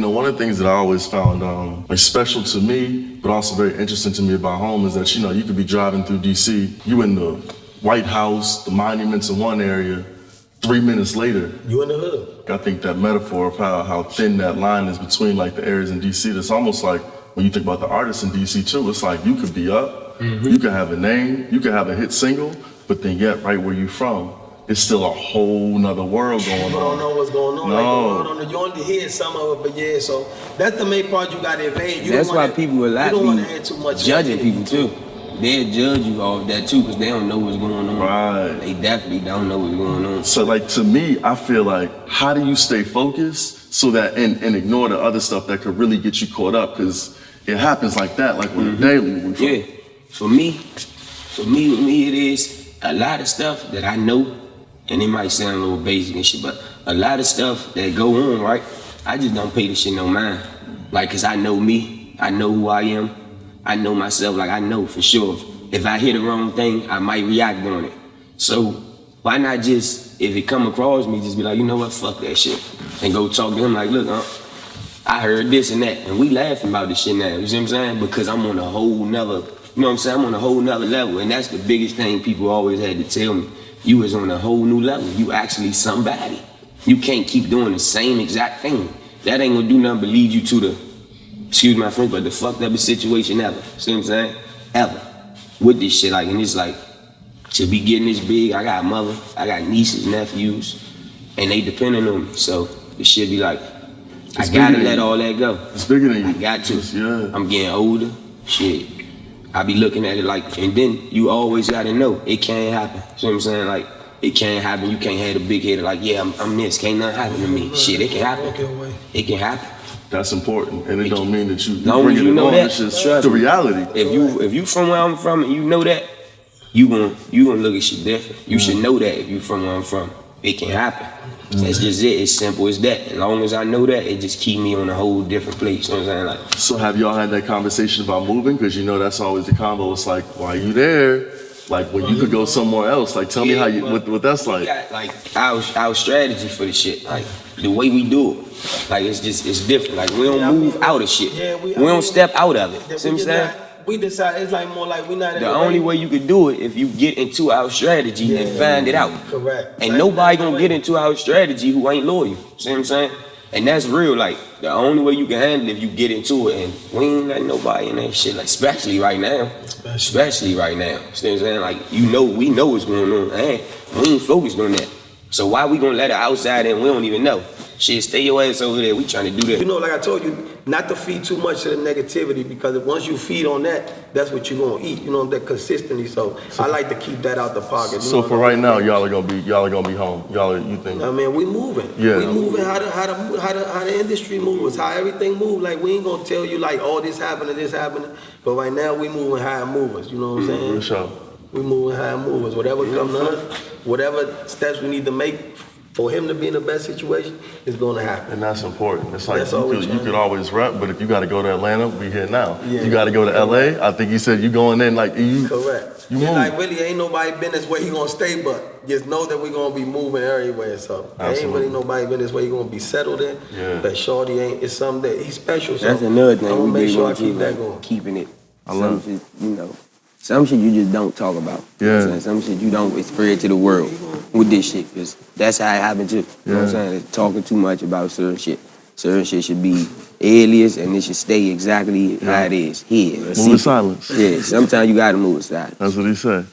know, one of the things that I always found like special to me, but also very interesting to me about home is that, you know, you could be driving through DC, you in the White House, the monuments in one area, 3 minutes later, you in the hood. I think that metaphor of how thin that line is between like the areas in DC, that's almost like when you think about the artists in DC too, it's like you could be up, you could have a name, you could have a hit single, but then yet right where you from, it's still a whole nother world going on. You don't know what's going on. No. Like, you only hear some of it, but yeah, so that's the main part you gotta evade. That's why people a lot be judging people too. They'll judge you off that too, because they don't know what's going on. Right. They definitely don't know what's going on. So like to me, I feel like, how do you stay focused so that and ignore the other stuff that could really get you caught up? Because it happens like that, like with the daily. Yeah. For me, it is a lot of stuff that I know, and it might sound a little basic and shit, but a lot of stuff that go on, right? I just don't pay this shit no mind. Like, cause I know me, I know who I am, I know myself, like I know for sure. If I hear the wrong thing, I might react on it. So why not just, if it come across me, just be like, you know what, fuck that shit. And go talk to him like, look, I heard this and that, and we laughing about this shit now, you see what I'm saying? Because I'm on a whole nother, you know what I'm saying? I'm on a whole nother level, and that's the biggest thing people always had to tell me. You was on a whole new level. You actually somebody. You can't keep doing the same exact thing. That ain't gonna do nothing but lead you to the, excuse my French, but the fucked up situation ever. See what I'm saying? Ever. With this shit, like, and it's like, to be getting this big, I got a mother, I got nieces, nephews, and they depending on me. So the shit be like, I gotta let all that go. It's bigger than you. I got to. Yeah. I'm getting older. Shit. I be looking at it like, and then you always gotta know it can't happen. See what I'm saying? Like, it can't happen. You can't have the big head like, yeah, I'm this. Can't nothing happen to me. Shit, it can happen. It can happen. That's important, and it don't mean that you bring it on. That, it's just the reality. If you from where I'm from and you know that, you gonna look at shit different. You should know that if you from where I'm from. It can happen. That's just it. It's simple as that. As long as I know that, it just keep me on a whole different place. You know what I'm saying? Like, so have y'all had that conversation about moving? Because you know that's always the combo. It's like, why are you there? Like when you could go somewhere else. Like tell me how you what that's like. Got, like our strategy for the shit. Like the way we do it. Like it's different. Like we don't move out of shit. Yeah, we don't step out of it. See what I'm saying? We decide it's like more like we not. The only way you could do it if you get into our strategy and find it out. Correct. And nobody gonna get into our strategy who ain't loyal. See what I'm saying? And that's real. Like the only way you can handle it if you get into it, and we ain't letting nobody in that shit. Like especially right now. Especially right now. See what I'm saying? Like we know what's going on. And we ain't focused on that. So why we gonna let it outside and we don't even know? Shit, stay your ass over there. We trying to do that. You know, like I told you, not to feed too much to the negativity, because once you feed on that, that's what you're gonna eat. You know, that consistency. So I like to keep that out the pocket. So for right now, y'all are gonna be home. You think? I mean, we moving. Yeah. We moving how the industry moves, how everything moves. Like we ain't gonna tell you like, oh, this happening. But right now we moving high movers. You know what I'm saying? For sure. We moving high movers. Whatever comes to us, whatever steps we need to make for him to be in the best situation is going to happen. And that's important. It's like you could always rep, but if you got to go to Atlanta, we here now. Yeah. You got to go to LA. I think you said you going in like you. Correct. You move. Like really ain't nobody business where he gonna stay, but just know that we gonna be moving everywhere. So ain't really nobody business where he gonna be settled in. Yeah. But Shorty ain't. It's something that he's special. So that's another thing. I'm gonna make sure I keep that going. Keeping it. I love it. You know. Some shit you just don't talk about. Yeah. You know some shit you don't spread to the world with this shit, because that's how it happened too. You know what I'm saying? Talking too much about certain shit. Certain shit should be alias, and it should stay exactly how it is here. Move in silence. Yeah, sometimes you gotta move in silence. That's what he said.